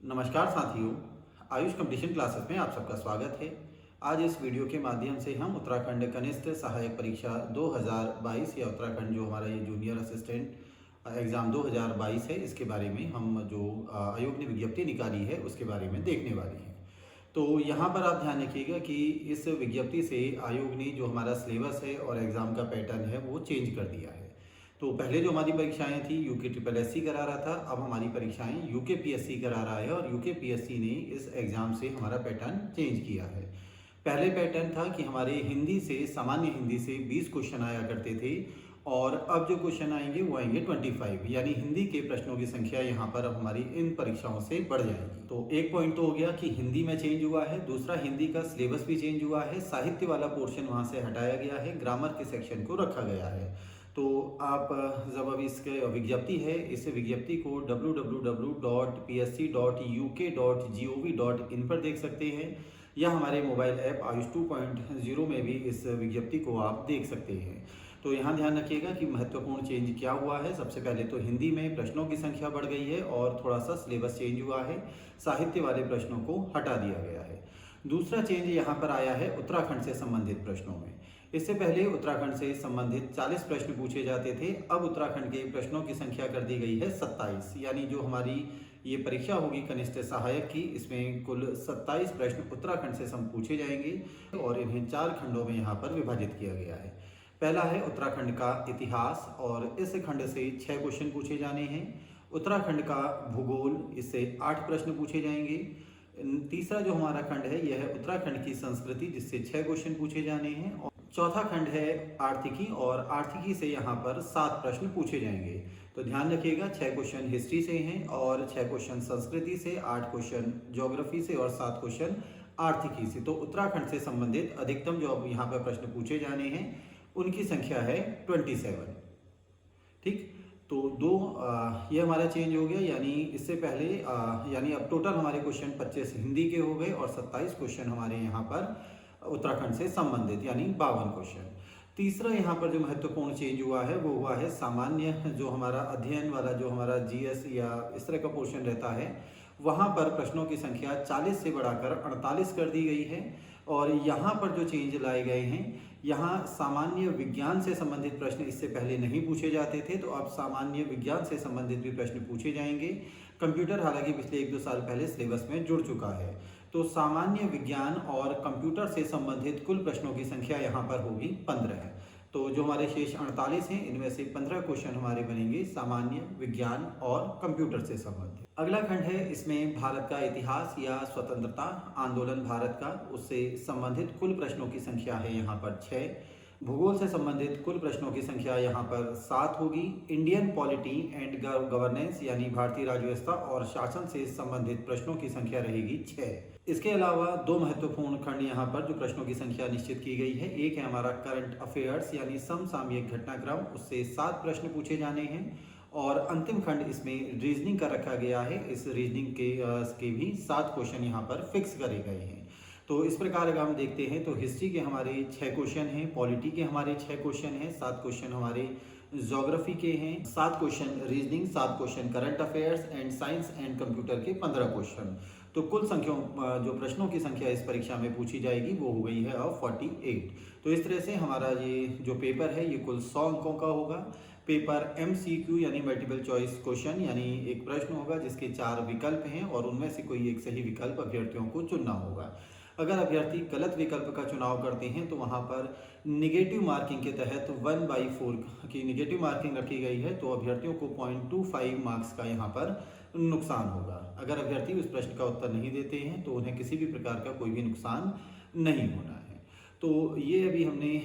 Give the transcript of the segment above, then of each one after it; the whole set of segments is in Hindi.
नमस्कार साथियों, आयुष कंपटीशन क्लासेस में आप सबका स्वागत है। आज इस वीडियो के माध्यम से हम उत्तराखंड कनिष्ठ सहायक परीक्षा 2022 या उत्तराखंड जो हमारा ये जूनियर असिस्टेंट एग्ज़ाम 2022 है, इसके बारे में हम जो आयोग ने विज्ञप्ति निकाली है उसके बारे में देखने वाले हैं। तो यहाँ पर आप ध्यान रखिएगा कि इस विज्ञप्ति से आयोग ने जो हमारा सिलेबस है और एग्ज़ाम का पैटर्न है वो चेंज कर दिया है। तो पहले जो हमारी परीक्षाएं थी यूके ट्रिपल एससी करा रहा था, अब हमारी परीक्षाएं यूके पीएससी करा रहा है और यूके पीएससी ने इस एग्ज़ाम से हमारा पैटर्न चेंज किया है। पहले पैटर्न था कि हमारे हिंदी से सामान्य हिंदी से 20 क्वेश्चन आया करते थे और अब जो क्वेश्चन आएंगे वो आएंगे 25, यानी हिंदी के प्रश्नों की संख्या यहाँ पर अब हमारी इन परीक्षाओं से बढ़ जाएगी। तो एक पॉइंट तो हो गया कि हिंदी में चेंज हुआ है, दूसरा हिंदी का सिलेबस भी चेंज हुआ है, साहित्य वाला पोर्शन वहाँ से हटाया गया है, ग्रामर के सेक्शन को रखा गया है। तो आप जब अभी इसके विज्ञप्ति है, इस विज्ञप्ति को www.psc.uk.gov.in पर देख सकते हैं या हमारे मोबाइल ऐप आयुष 2.0 में भी इस विज्ञप्ति को आप देख सकते हैं। तो यहाँ ध्यान रखिएगा कि महत्वपूर्ण चेंज क्या हुआ है। सबसे पहले तो हिंदी में प्रश्नों की संख्या बढ़ गई है और थोड़ा सा सिलेबस चेंज हुआ है, साहित्य वाले प्रश्नों को हटा दिया गया है। दूसरा चेंज यहाँ पर आया है उत्तराखंड से संबंधित प्रश्नों में। इससे पहले उत्तराखंड से संबंधित 40 प्रश्न पूछे जाते थे, अब उत्तराखंड के प्रश्नों की संख्या कर दी गई है 27, यानी जो हमारी ये परीक्षा होगी कनिष्ठ सहायक की, इसमें कुल 27 प्रश्न उत्तराखंड से पूछे जाएंगे और इन्हें 4 खंडों में यहाँ पर विभाजित किया गया है। पहला है उत्तराखंड का इतिहास और इस खंड से 6 क्वेश्चन पूछे जाने हैं। उत्तराखंड का भूगोल, इससे 8 प्रश्न पूछे जाएंगे। तीसरा जो हमारा खंड है यह है उत्तराखंड की संस्कृति, जिससे 6 क्वेश्चन पूछे जाने हैं। और चौथा खंड है आर्थिकी और आर्थिकी से यहाँ पर 7 प्रश्न पूछे जाएंगे। तो ध्यान रखिएगा 6 क्वेश्चन हिस्ट्री से हैं और 6 क्वेश्चन संस्कृति से, 8 क्वेश्चन ज्योग्राफी से और 7 क्वेश्चन आर्थिकी से। तो उत्तराखंड से संबंधित अधिकतम जो अब यहाँ पर प्रश्न पूछे जाने हैं उनकी संख्या है 27। ठीक, तो ये हमारा चेंज हो गया, यानी इससे पहले यानी अब टोटल हमारे क्वेश्चन 25 हिंदी के हो गए और 27 क्वेश्चन हमारे यहाँ पर उत्तराखंड से संबंधित, यानी 52 क्वेश्चन। तीसरा यहाँ पर जो महत्वपूर्ण चेंज हुआ है वो हुआ है सामान्य, जो हमारा अध्ययन वाला जो हमारा जीएस या इस तरह का पोर्शन रहता है, वहाँ पर प्रश्नों की संख्या 40 से बढ़ाकर 48 कर दी गई है। और यहाँ पर जो चेंज लाए गए हैं, यहाँ सामान्य विज्ञान से संबंधित प्रश्न इससे पहले नहीं पूछे जाते थे, तो अब सामान्य विज्ञान से संबंधित भी प्रश्न पूछे जाएंगे। कंप्यूटर हालांकि पिछले 1-2 साल पहले सिलेबस में जुड़ चुका है। तो सामान्य विज्ञान और कंप्यूटर से संबंधित कुल प्रश्नों की संख्या यहाँ पर होगी 15 है। तो जो हमारे शेष 48 हैं, इनमें से 15 क्वेश्चन हमारे बनेंगे सामान्य विज्ञान और कंप्यूटर से संबंधित। अगला खंड है, इसमें भारत का इतिहास या स्वतंत्रता आंदोलन भारत का, उससे संबंधित कुल प्रश्नों की संख्या है यहाँ पर 6। भूगोल से संबंधित कुल प्रश्नों की संख्या यहाँ पर 7 होगी। इंडियन पॉलिटी एंड गवर्नेंस यानी भारतीय राज्य व्यवस्था और शासन से संबंधित प्रश्नों की संख्या रहेगी 6। इसके अलावा 2 महत्वपूर्ण खंड यहाँ पर जो प्रश्नों की संख्या निश्चित की गई है, एक है हमारा करंट अफेयर्स यानी समसामयिक घटनाक्रम, उससे 7 प्रश्न पूछे जाने हैं। और अंतिम खंड इसमें रीजनिंग का रखा गया है, इस रीजनिंग के भी 7 क्वेश्चन यहाँ पर फिक्स करे गए हैं। तो इस प्रकार अगर हम देखते हैं तो हिस्ट्री के हमारे 6 क्वेश्चन हैं, पॉलिटी के हमारे 6 क्वेश्चन हैं, 7 क्वेश्चन हमारे ज्योग्राफी के हैं, 7 question reasoning, 7 question current affairs and science and computer के 15 क्वेश्चन। तो कुल संख्या जो प्रश्नों की संख्या इस परीक्षा में पूछी जाएगी वो हो गई है अब 48। तो इस तरह से हमारा ये जो पेपर है ये कुल 100 अंकों का होगा। पेपर MCQ यानी मल्टीपल चॉइस क्वेश्चन, यानी एक प्रश्न होगा जिसके 4 विकल्प हैं और उनमें से कोई एक सही विकल्प अभ्यर्थियों को चुनना होगा। अगर अभ्यर्थी गलत विकल्प का चुनाव करते हैं तो वहाँ पर निगेटिव मार्किंग के तहत 1/4 की निगेटिव मार्किंग रखी गई है, तो अभ्यर्थियों को 0.25 मार्क्स का यहाँ पर नुकसान होगा। अगर अभ्यर्थी उस प्रश्न का उत्तर नहीं देते हैं तो उन्हें किसी भी प्रकार का कोई भी नुकसान नहीं होना है। तो ये अभी हमने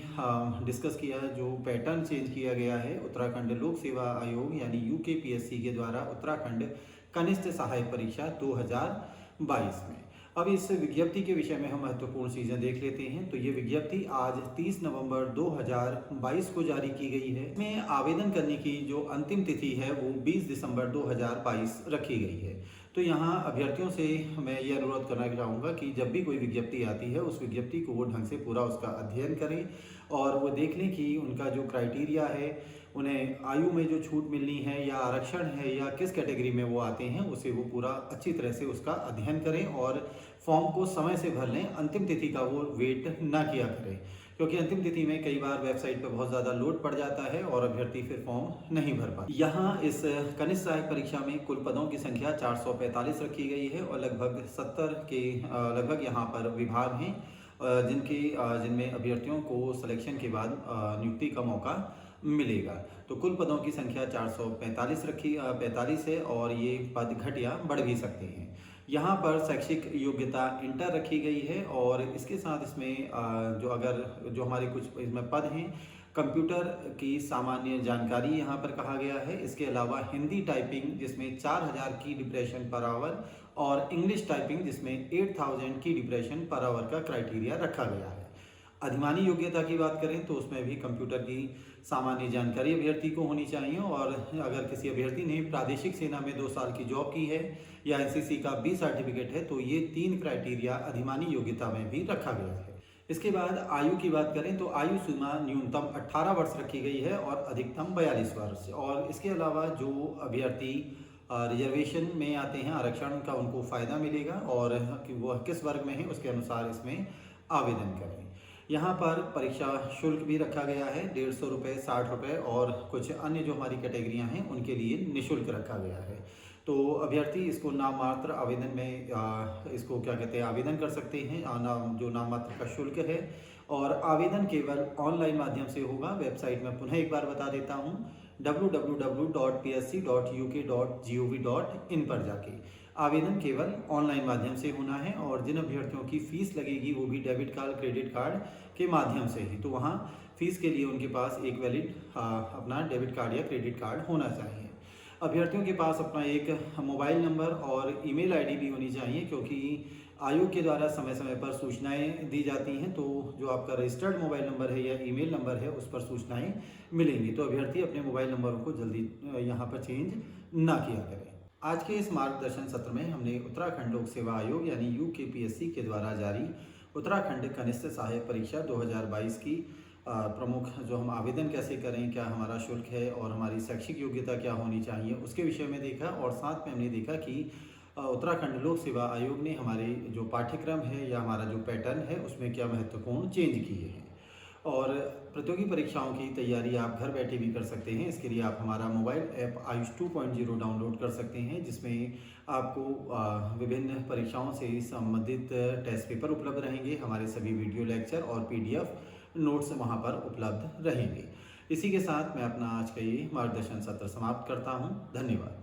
डिस्कस किया जो पैटर्न चेंज किया गया है उत्तराखंड लोक सेवा आयोग यानी यूकेपीएससी के द्वारा उत्तराखंड कनिष्ठ सहायक परीक्षा 2022 में। अब इस विज्ञप्ति के विषय में हम महत्वपूर्ण चीज़ें देख लेते हैं। तो ये विज्ञप्ति आज 30 नवंबर 2022 को जारी की गई है। इसमें आवेदन करने की जो अंतिम तिथि है वो 20 दिसंबर 2022 रखी गई है। तो यहाँ अभ्यर्थियों से मैं ये अनुरोध करना चाहूँगा कि जब भी कोई विज्ञप्ति आती है उस विज्ञप्ति को वो ढंग से पूरा उसका अध्ययन करें और वो देख लें कि उनका जो क्राइटेरिया है उन्हें आयु में जो छूट मिलनी है या आरक्षण है या किस कैटेगरी में वो आते हैं, उसे वो पूरा अच्छी तरह से उसका अध्ययन करें और फॉर्म को समय से भर लें। अंतिम तिथि का वो वेट ना किया करें, क्योंकि अंतिम तिथि में कई बार वेबसाइट पर बहुत ज़्यादा लोड पड़ जाता है और अभ्यर्थी फिर फॉर्म नहीं भर पाते। यहाँ इस कनिष्ठ सहायक परीक्षा में कुल पदों की संख्या 445 रखी गई है और लगभग 70 के लगभग यहाँ पर विभाग हैं जिनमें अभ्यर्थियों को सिलेक्शन के बाद नियुक्ति का मौका मिलेगा। तो कुल पदों की संख्या 445 है और ये पद घट या बढ़ भी सकते हैं। यहाँ पर शैक्षिक योग्यता इंटर रखी गई है और इसके साथ इसमें जो हमारे कुछ इसमें पद हैं, कंप्यूटर की सामान्य जानकारी यहाँ पर कहा गया है। इसके अलावा हिंदी टाइपिंग जिसमें 4000 की डिप्रेशन पर आवर और इंग्लिश टाइपिंग जिसमें 8000 की डिप्रेशन पर आवर का क्राइटेरिया रखा गया है। अधिमानी योग्यता की बात करें तो उसमें भी कंप्यूटर की सामान्य जानकारी अभ्यर्थी को होनी चाहिए और अगर किसी अभ्यर्थी ने प्रादेशिक सेना में 2 साल की जॉब की है या एनसीसी का बी सर्टिफिकेट है तो ये 3 क्राइटेरिया अधिमानी योग्यता में भी रखा गया है। इसके बाद आयु की बात करें तो आयु सीमा न्यूनतम 18 वर्ष रखी गई है और अधिकतम 42 वर्ष। और इसके अलावा जो अभ्यर्थी रिजर्वेशन में आते हैं, आरक्षण का उनको फ़ायदा मिलेगा और वो किस वर्ग में है उसके अनुसार इसमें आवेदन करें। यहाँ पर परीक्षा शुल्क भी रखा गया है, 150 रुपये, 60 रुपये और कुछ अन्य जो हमारी कैटेगरियाँ हैं उनके लिए निःशुल्क रखा गया है। तो अभ्यर्थी इसको नाम मात्र आवेदन में इसको क्या कहते हैं आवेदन कर सकते हैं। जो नाम मात्र का शुल्क है और आवेदन केवल ऑनलाइन माध्यम से होगा। वेबसाइट में पुनः एक बार बता देता हूँ, www.psc.uk.gov.in पर जाके आवेदन केवल ऑनलाइन माध्यम से होना है और जिन अभ्यर्थियों की फ़ीस लगेगी वो भी डेबिट कार्ड, क्रेडिट कार्ड के माध्यम से ही। तो वहाँ फ़ीस के लिए उनके पास एक वैलिड अपना डेबिट कार्ड या क्रेडिट कार्ड होना चाहिए। अभ्यर्थियों के पास अपना एक मोबाइल नंबर और ईमेल आईडी भी होनी चाहिए, क्योंकि आयोग के द्वारा समय समय पर सूचनाएं दी जाती हैं। तो जो आपका रजिस्टर्ड मोबाइल नंबर है या ईमेल नंबर है उस पर सूचनाएं मिलेंगी। तो अभ्यर्थी अपने मोबाइल नंबरों को जल्दी यहाँ पर चेंज ना किया करें। आज के इस मार्गदर्शन सत्र में हमने उत्तराखंड लोक सेवा आयोग यानी यूकेपीएससी के द्वारा जारी उत्तराखंड कनिष्ठ सहायक परीक्षा 2022 की प्रमुख जो हम आवेदन कैसे करें, क्या हमारा शुल्क है और हमारी शैक्षिक योग्यता क्या होनी चाहिए उसके विषय में देखा। और साथ में हमने देखा कि उत्तराखंड लोक सेवा आयोग ने हमारे जो पाठ्यक्रम है या हमारा जो पैटर्न है उसमें क्या महत्वपूर्ण चेंज किए हैं। और प्रतियोगी परीक्षाओं की तैयारी आप घर बैठे भी कर सकते हैं। इसके लिए आप हमारा मोबाइल ऐप आयुष 2.0 डाउनलोड कर सकते हैं, जिसमें आपको विभिन्न परीक्षाओं से संबंधित टेस्ट पेपर उपलब्ध रहेंगे। हमारे सभी वीडियो लेक्चर और PDF नोट्स वहां पर उपलब्ध रहेंगे। इसी के साथ मैं अपना आज का ये मार्गदर्शन सत्र समाप्त करता हूं। धन्यवाद।